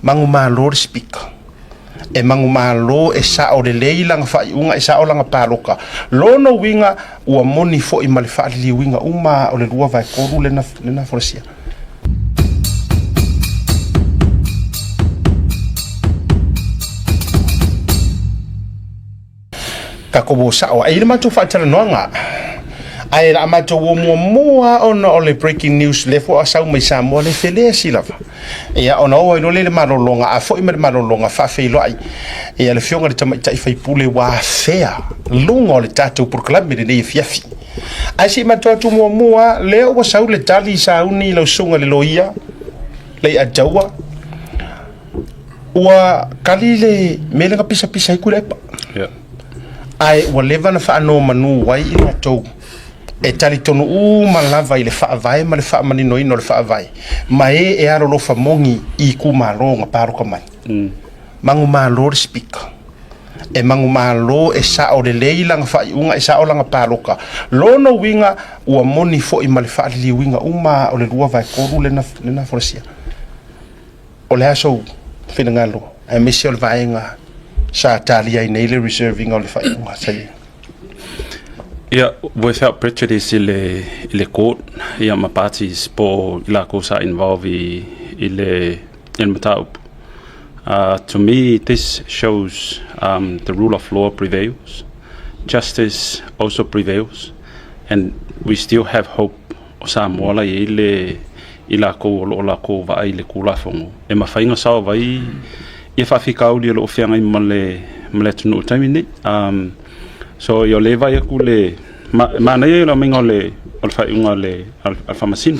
Manumalo le Speaker. E Manumalo e sao le leilanga whaiunga e sao langa pāloka. Lona uiga ua moni fo I male whaali uiga uma o le lua vai koru lena folasia. Ka kobo sao ai le matou whaatara noanga. Ai la matou mua ona o le breaking news le fo asau mai Samoa le fele silava. Ia ona o ilo le malolonga a fo I malolonga fa feilo ai. Ia le fionga le tamaita I faipule wa fea lunga o le tatou proclame le nei fiafi. Ai si matou atu mua le o wasau le tali sauni lau sunga le loia le ajaua. Ua kali le melenga pisa I kulepa. Yeah. Ai ua leva na whaano manu wai I matou. E tali tonu malava I le whaavai ma le whaamanino ino le whaavai. Ma e aro lo mongi I kumalo ngā pāroka mai. Manumalo le Speaker. E Manumalo e sao le leilanga whaiunga e sao langa pāroka. Lona uiga ua moni fo I male whaali uiga uma o le lua vai koru lena folasia. O le aso whenangalo. E mesi o le vaenga sa tali ai nei le reserving o le whaiunga sai. Yeah, without prejudice in the court, yeah, my parties po ila kosa involved in Masepa'u. To me, this shows the rule of law prevails, justice also prevails, and we still have hope. Samoa la ila ko la ko vai le kula fongo. E mawhainga sao vai I whawhikau li lo whianga I male tunu taimini. So yo le vai aku le mana ye la mingo le alfa le alfa masin.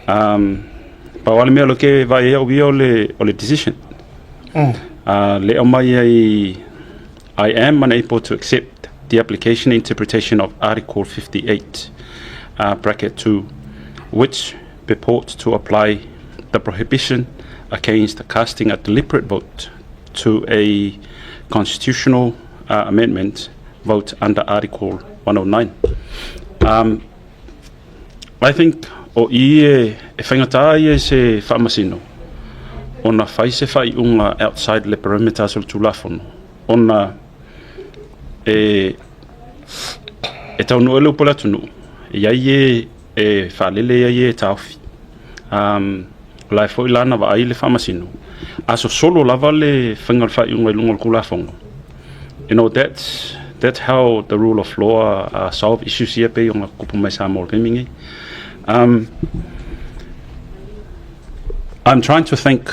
Pa wale me lo ke vai o le decision. Le o mai I am unable to accept the application interpretation of Article 58 bracket 2, which purports to apply the prohibition against casting a deliberate vote to a constitutional amendment vote under Article 109. I think o e whaingata I se whamasino ona whai se whaiunga outside le perimeters o tulafono ona e taunu elu pola tunu iai e whalele iai e tauwhi lai fo ilana wa ai le whamasino aso solo lava le whaingal whaiunga ilunga kulafongo. You know, that's how the rule of law solve issues here pe yung kupu mai Samoa pemingi. I'm trying to think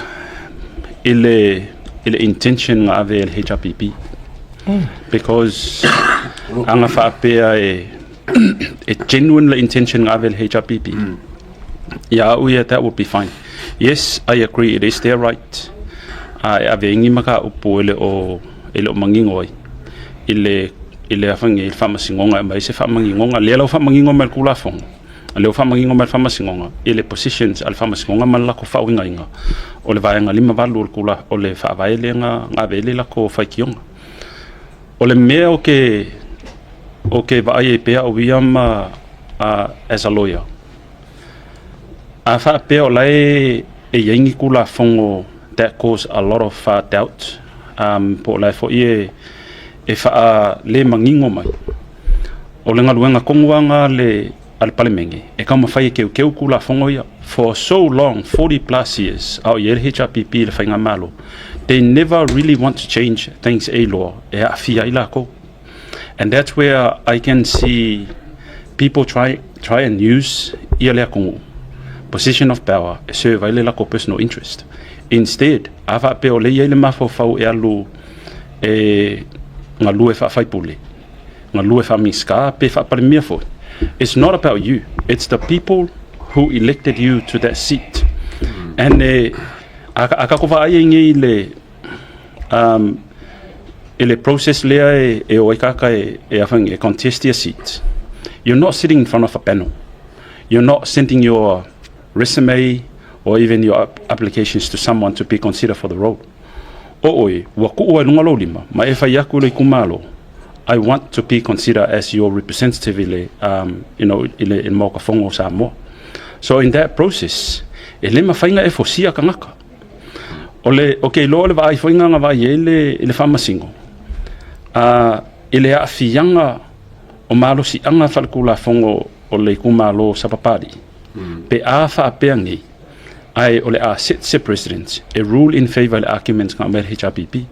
ile intention nga ave HRPP because anga whaapea a genuine intention nga ave HRPP. Yeah, that would be fine. Yes, I agree, it is their right. Ave ingi maka upo ele o mangingoi. Ile afangi whamasingonga mai se whamangingonga le lau whamangingonga mal kulafong le whamangingonga mal whamasingonga ile positions al whamasingonga mal lako whawinga inga o le vaenga lima valu o kula o le whaavaele ngā vele lako whaikionga o le mea o ke vaai e pea o wiama as a lawyer a wha pea o lai e yengi kulafongo that caused a lot of doubt po lai fo e wha le mangingo mai. O le ngaluenga konguanga le al Parliamentary. E kama whai keu kula fongo ia. For so long, 40 plus years, au i HRPP le whainga malo, they never really want to change things a law. E a fia ila ko. And that's where I can see people try and use ia lea kongu. Position of power, e serve ile lako personal interest. Instead, awa pe o le ia le mafo fau e alu nga lue fa faipule nga lue fa miska pe fa palimia fo. It's not about you, it's the people who elected you to that seat. And aka ko va ai ngi le process le e o ikaka e afang e contest your seat. You're not sitting in front of a panel, you're not sending your resume or even your applications to someone to be considered for the role. Oi, waku o lunga lo lima, ma e fai aku le kumalo. I want to be considered as your representative in Moka Fongo Samoa. So in that process, e lema whainga e fosia kangaka. okay, lo le vai foinga nga vai ele famasingo. Ele a fianga o malo si anga falkula fongo o le kumalo sa papadi. Pe a fa apeangi ai ole a se president a rule in favor of the arguments ng HRPP.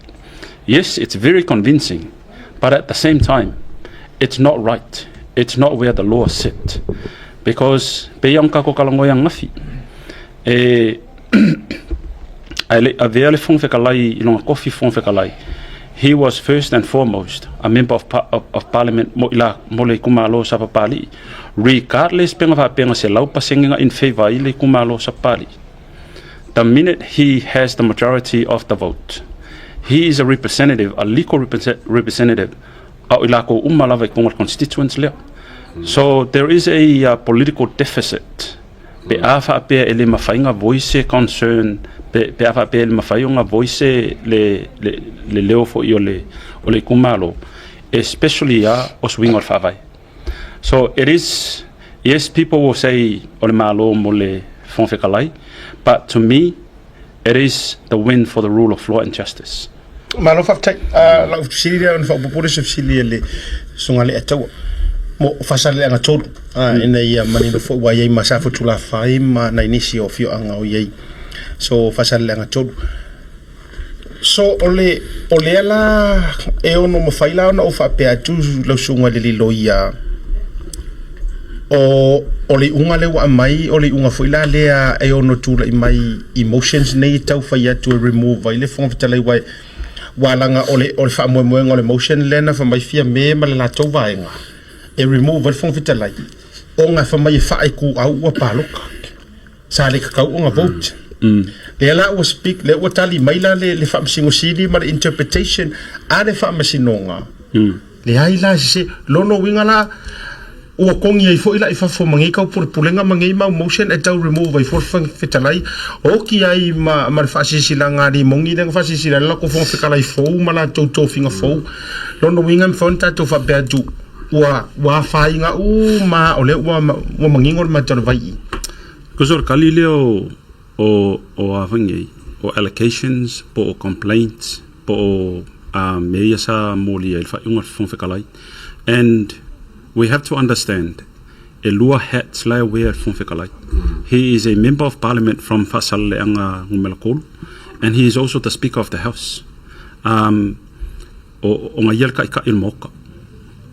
Yes, it's very convincing, but at the same time, it's not right. It's not where the law sit. Because pe yang kako kalangoyang ngafi. A very fong fekalai, coffee fong fekalai. He was first and foremost a member of Parliament mole kumalo sa papali. Regardless penga se lau pasenga in favor ile kumalo sa pali. The minute he has the majority of the vote, he is a representative, a legal representative of ilako umalava kongal constituents leo. So there is a political deficit. Pe afa pe ele mafainga voice concern pe afa pe ele mafainga voice le leo fo ole kumalo, especially oswing or favai. So it is, yes, people will say ole malo mole fonfekalai, but to me it is the win for the rule of law and justice. Malo fa tai la silia on fa population silia le sungale atawa mo fasale anga tolu ina ia manino fo wa ye masafu tula fai ma na inisi of yo anga o ye so fasale anga tolu so ole ala e ono mo faila ona o fa pe atu lo sungale li loia o ole unga le wa mai ole unga foila le e ono tula i mai emotions nei tau fa ya to remove ile fon vitale wa walanga ole fa mo ole emotion lena fa mai fia me ma la tau vaenga e remove el fong vitalai onga fa mai fa ku au wa paloka sa le ka onga vote le la o speak le o tali mai la le fa msingo sidi ma interpretation ale fa masinonga le ai la se lono winga la o kongi ai fo ila ifa fo mangi ka por pulenga mangi ma motion e tau remove ai for fong vitalai o ki ai ma fa sila ngari mongi deng fa sila la ko fong vitalai fo ma la to finga fo lono winga fonta to fa bedu wa fainga ma ole wa mangingol ma tarvai kusor kalileo o avangi o allocations po complaints po media sa moli el fa ungol fon fekalai, and we have to understand elua hats la we fon fekalai. He is a member of parliament from Fasal anga ngumelakol, and he is also the speaker of the house. O ngayel ka il moka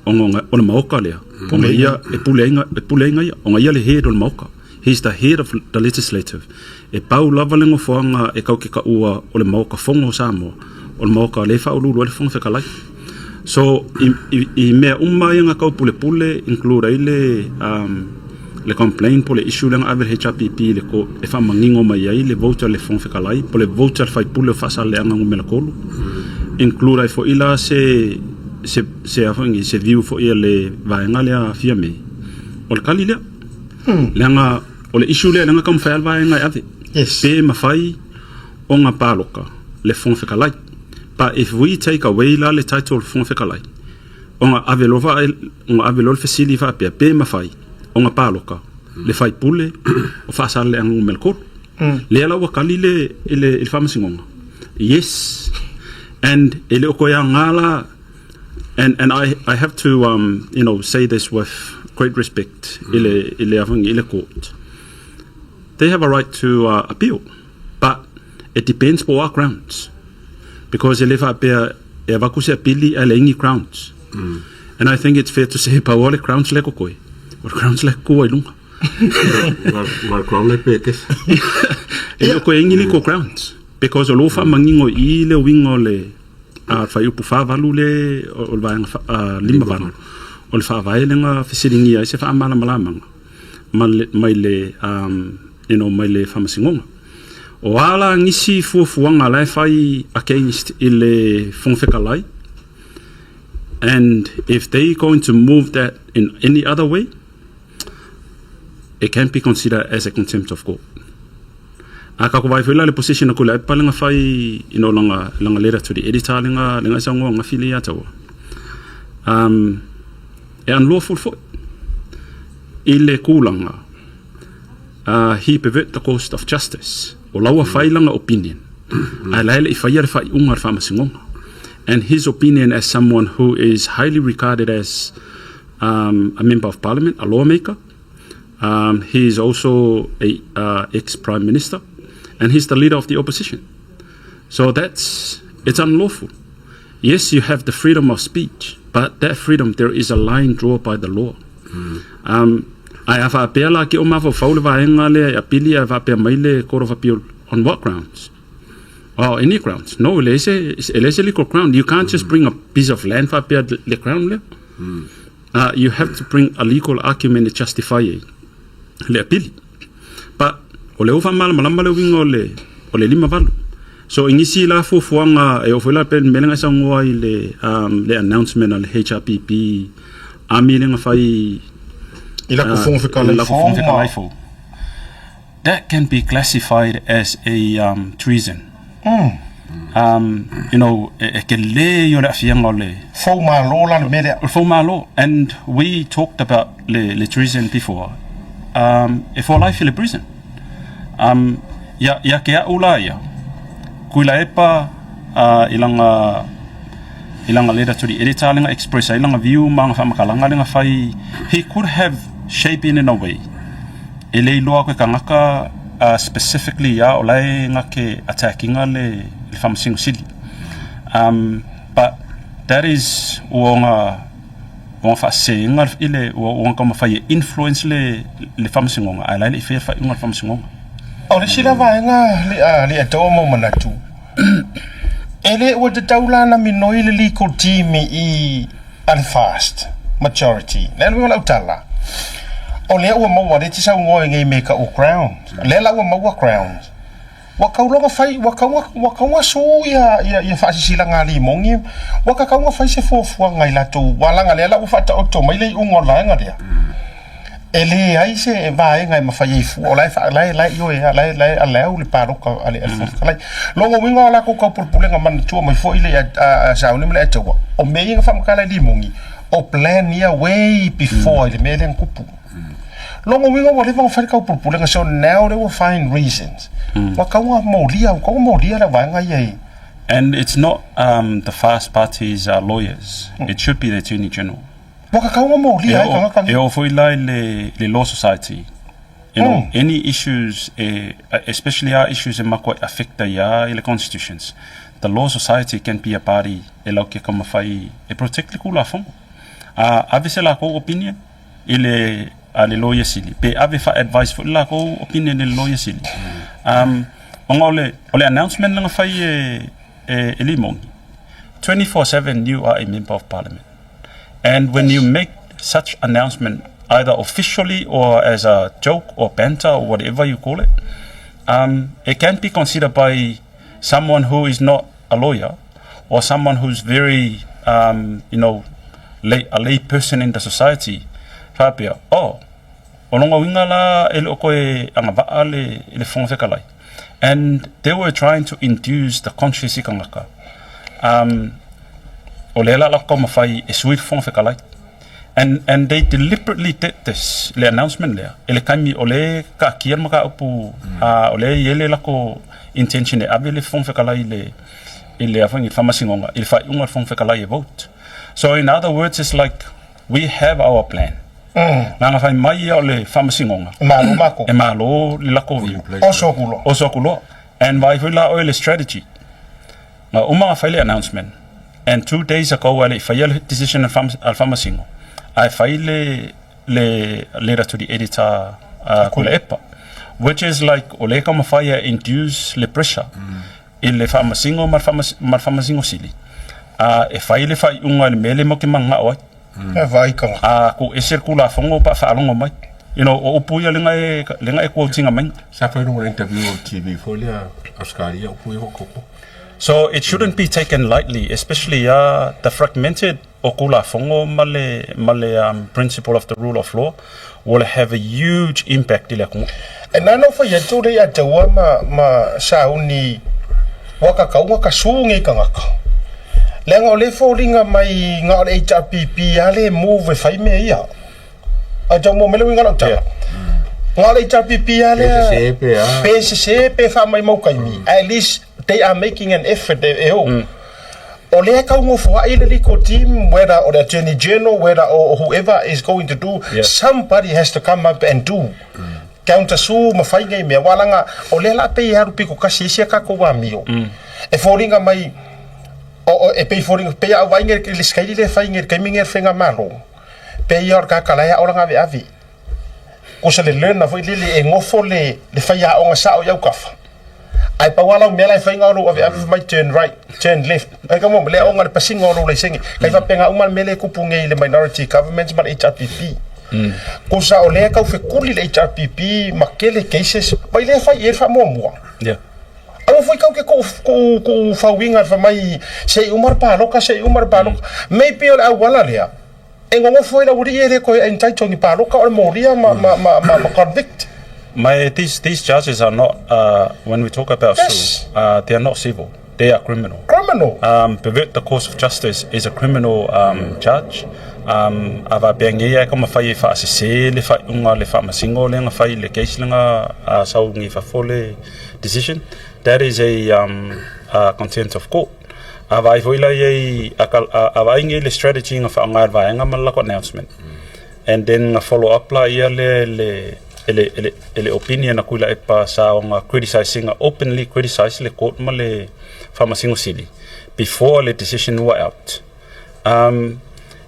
on maoka lea onga ia e pulenga ia onga ia le head on maoka. He's the head of the legislative. E pau lavalengo foanga e kau ke ka ua o le maoka fongo Samoa o le maoka le fa ulu le fonga fekalai. So i mea umai nga kau pule include le complain po le issue lenga ave HRPP le ko e fa mangingo mai ai le voter le fonga fekalai po le voter fai pule fa sa le anga ngumela kolu include ai fo ila se afangi se view fo ele vaenga le fia me o le kali le lenga o le issue le lenga kam fail vaenga ave pe mafai o nga paloka le fon fekalai. But if we take away la le title fon fekalai o nga ave lo facility fa pe mafai o nga paloka le fai pule o fa sa le ang melkor le la wa kali le il famasingonga. Yes, and ele o ko ya ngala. And I have to say this with great respect. Ile court. They have a right to appeal, but it depends on what grounds. Because ele va appear evakuse apili alengi grounds. And I think it's fair to say pa wale grounds le kokoi. Or grounds le ko ilunga. War ground le pekes. Ele ko engi ko grounds because lo fa mangingo ile wingo le fa yu pufa valule o va lima vanu o fa vai lenga fisiringi ai se fa mala malamanga mai le mai le famasingonga o ala ngisi fuanga lai fai against ile fonfekalai, and if they going to move that in any other way, it can be considered as a contempt of court. Aka ko vai fela le position ko la palenga fai langa letter to the editor lenga sango nga filiata wa unlawful for ile kulanga he pervert the course of justice o lawa fai langa opinion Ai laile I whaia le whai unga le whamasingonga. And his opinion as someone who is highly regarded as a member of parliament, a lawmaker. He is also a ex-prime minister, and he's the leader of the opposition. So it's unlawful. Yes, you have the freedom of speech, but that freedom, there is a line drawn by the law. I have a pea la ki o mafo faule vaenga le apili a va pea maile court of appeal on what grounds? Oh, any grounds. No, it's a legal ground. You can't just bring a piece of land for the ground there. You have to bring a legal argument to justify it. Le apili. But o le ufa malama le winga o le lima valu. So ingisi la fuanga e ofela pen melenga sangwa le announcement al HRPP amilenga fai ila kufunga that can be classified as a treason. You know, and we talked about le treason before. For life in prison. Ya kea ulaya. Kuila epa ilanga letter to the editor linga express ilanga view mga famakalanga linga fai he could have shaped in a way. Ele loa ko kangaka specifically ya olai ngake attacking le famsing sili. But that is wonga fa saying ile wonga kama fai influence le famsing ai lai fe fa inga famsing. O le sila vaenga le atomo manatu. Ele o te taula na minoi le legal team I unfast majority. Le lo la utala. O le o mo wa te sa ngo ngai make o ground. Le la o mo wa ground. Wa ka lo fai wa ka so ya fa sila ngali mongi. Wa ka fai se fo ngai la tu. Wala ngale la o fa ta o to mai le ungo la ngadia. Ele ai se vai ngai ma fai fu o lai fa lai yo ya lai aleu le paro ka ale lai longo winga la ko ka pulpulenga man tu mai fo ile a sa uni le to o me inga fam kala di mongi o plan ya way before ile me len kupu longo winga mo le fa fa ka pulpulenga so now they will find reasons wa ka mo lia la va ngai. And it's not the first party's lawyers. It should be the Attorney General. Le law society, you know, any issues, especially our issues in quite affect the constitutions. The law society can be a party. Protect the kula fong. Avise la ko opinion. Le lawyer sili. Pe ave fa advice for la ko opinion le lawyer sili. Ole announcement lang fai elimong. 24/7 you are a member of parliament. And when you make such announcement, either officially or as a joke or banter or whatever you call it, it can be considered by someone who is not a lawyer or someone who's very, you know, a lay person in the society. And they were trying to induce the conscious ikangaka. And they deliberately did this. The announcement there. Ele kami ole ka kier maka upu ole yele lako intention e abele fong fekala ile afangi famasingonga il fa unga fong fekala vote. So in other words, it's like we have our plan. Nanga fa mai ole famasingonga. Malo mako. E malo lako view. Osokulo. And vai vula ole strategy. Na uma faile announcement. And 2 days ago, I filed a decision al Famasingo. I filed a letter to the editor, which is like Oleka Mafaya induce le pressure in le Famasingo, Marfamasingo Sili. If I live unga mele mokimanga oi, ko esirkula fongo pa falongo mai. You know, upuya lenga quoting a man. Safa interview on TV folia Australia upuya koko. So it shouldn't be taken lightly, especially the fragmented okula fongo male principle of the rule of law will have a huge impact. And I know for you to the ma sauni waka kasungi kangaka. Lengo le falling my ngal HRPP ale move if I may ya. I don't know melwing out there. Ngal HRPP ale PCP fa mai mo kai mi. At least they are making an effort o le ka ngo fo ile liko team whether or the attorney general whether or whoever is going to do somebody has to come up and do counter su mafai ngai me walanga o le la pe ya rupi ko kasi sia ka ko wa mio e foringa mai o e pe foringa pe ya wa ngai le skai le fai ngai kai minger fenga malo pe yor ka kala ya oranga ve avi ko se le lena foi le e ngofo le fai ya o sa o ya kafa ai pa wala me la fai ngalo ave ave mai turn right turn left ai ka mo le o ngal passing ngalo le sengi kai va penga umal mele ku punge le minority governments mal HRPP ko sa o le ka fe kuli le HRPP makele cases pai le fai e fa mo Amo foi kau ke ko fawinga fa mai sei umar paloka maybe o wala lea engongo foi la uri ere ko entai tongi paloka o moria ma convict. These charges are not when we talk about they are not civil, they are criminal. Pervert the course of justice is a criminal charge. Ava bengia kama fai fa se le fa unga le fa masingo le nga fai le case nga sa ngi fa fole decision. That is a contempt of court. Ava ifoila ye ava ingi le strategy nga fa nga va nga malako announcement. And then nga follow up la ia le opinion na kula epa sa nga criticizing openly criticize le court ma le fa masingo sili before the decision were out.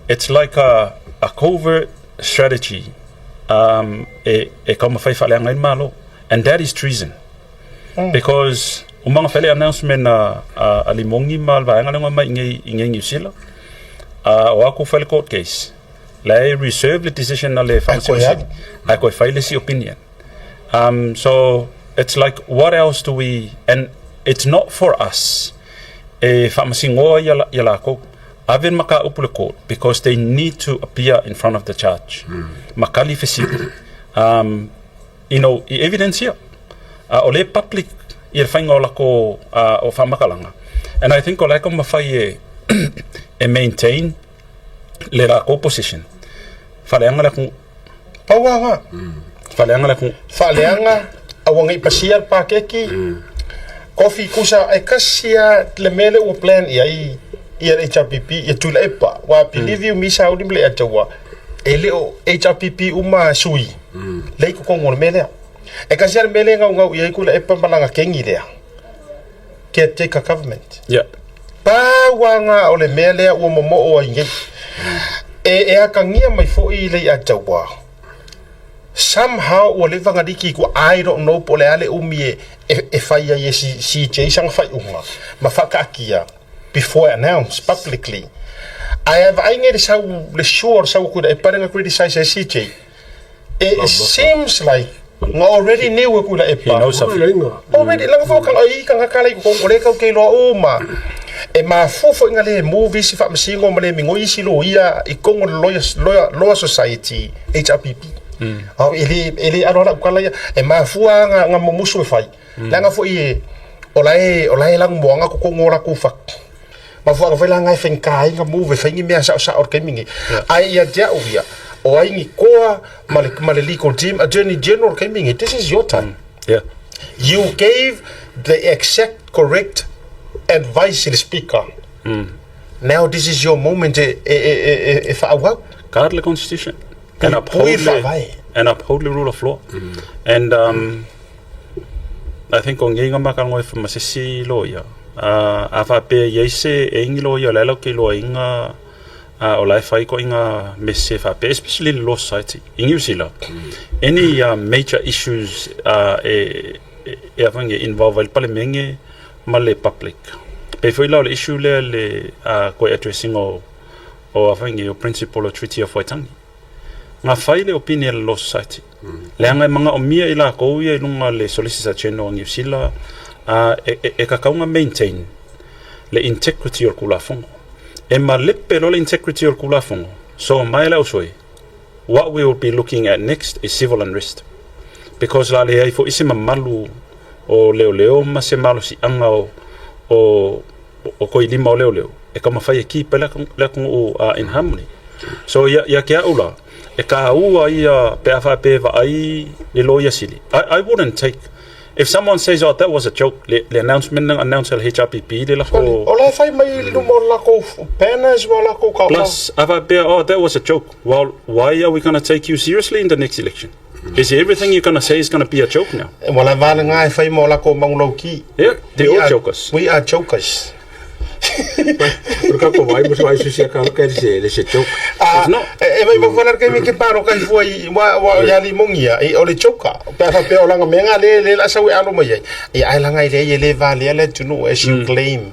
It's like a covert strategy. Kama fai fale ngai malo, and that is treason. Because umanga fale announcement na alimongi mal va nga mai ngai sila. Wa ku file court case. Lai reserve the decision na le family. I go file si opinion. So it's like what else do we, and it's not for us. Famasi ngo yala ko. Aven maka upule court because they need to appear in front of the judge. Makali facility. Evidence here. Ole public il fainga ko o famakalanga. And I think ole ko mafai e maintain le la opposition. Faleanga la ku pawanga. Faleanga la ku faleanga awangi pasial pakeki. Coffee kusa e kasia le mele o plan ia HRPP ya tula epa wa believe you misa udi mle atawa ele o HRPP uma sui le ko ngol mele e ka ser mele nga ya kula epa malanga kengi le ke take a government pa wanga ole mele o momo o ngi e akangia mai fo ile atawa somehow o le vanga diki ko I don't know pole ale umie e faya ye si sang fai unga mafaka kia before announced publicly. I have the sure so could a parent criticize a CJ. It seems like already knew we could already lang for kan kala ko koleka ke lo uma e ma fofo ngale movies fa msingo male mingo isilo ia ikongo lawyer society HRPP. Ele alora kala e ma fuanga nga musu fai langa fo ie olai lang moanga ko ngora ku fak ma fo ga ngai fen kai nga move fengi me sa or kemingi ai ya ja uia o ai ni koa male legal team attorney general kemingi this is your time. You gave the exact correct advice to the speaker. Now this is your moment if I work guard the constitution and uphold the rule of law. And I think ongenga makango from masisi lawyer ava pe yese engi lawyer lelo ke lo inga o lai fai ko inga messe fa pe especially law society in New Zealand any major issues avanga involve el parliament male public pe foi la issue le ko addressing o avanga o principle of treaty of Waitangi nga fai le opinion law society le anga manga o mia ila ko ia lunga le solicitor general New Zealand e kakaunga maintain le integrity or kulafongo e ma lepe lo le integrity or kulafongo so mai la usoi what we will be looking at next is civil unrest because la le ai fo isima malu o leo ma se malu si anga o ko ilima o leo e kama fai ki pela ko in harmony so ya kia ula e ka ua ia pe afa pe va ai le loya sili I wouldn't take if someone says, "Oh, that was a joke," the announcement announce HRPP le la ko. Ola fai mai lu mo la ko penas mo la ko ka. Plus, oh, that was a joke. Well, why are we going to take you seriously in the next election? Is everything you're going to say is going to be a joke now? Wala vana ngai fai mo la ko manglo ki. Yeah, they're all jokers. We are jokers. Porque como hay mucho más sucia que ese joke. It's not. Mai mo falar ke mi ke paro kai foi wa ya li mongia e o le choka. Pa fa pe o langa menga le la sa we alo mai. E ai langa ile le va le tunu as you claim.